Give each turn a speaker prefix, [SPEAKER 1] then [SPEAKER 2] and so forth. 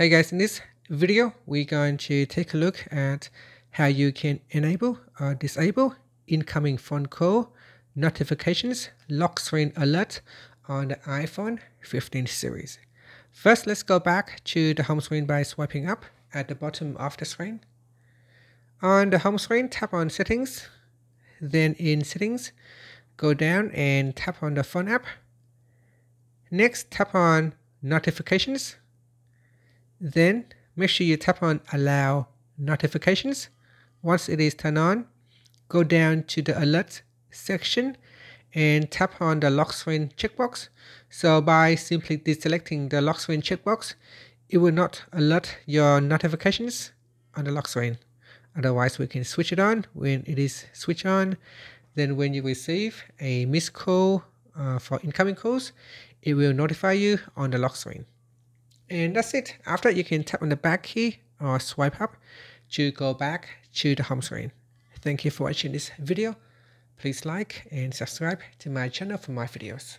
[SPEAKER 1] Hey guys, in this video, we're going to take a look at how you can enable or disable incoming phone call notifications lock screen alert on the iPhone 15 series. First, let's go back to the home screen by swiping up at the bottom of the screen. On the home screen, tap on Settings. Then in Settings, go down and tap on the phone app. Next, tap on Notifications. Then make sure you tap on Allow Notifications. Once it is turned on, go down to the Alert section and tap on the lock screen checkbox. So by simply deselecting the lock screen checkbox, it will not alert your notifications on the lock screen. Otherwise, we can switch it on when it is switched on. Then when you receive a missed call for incoming calls, it will notify you on the lock screen. And that's it. After you can tap on the back key or swipe up to go back to the home screen. Thank you for watching this video. Please like and subscribe to my channel for more videos.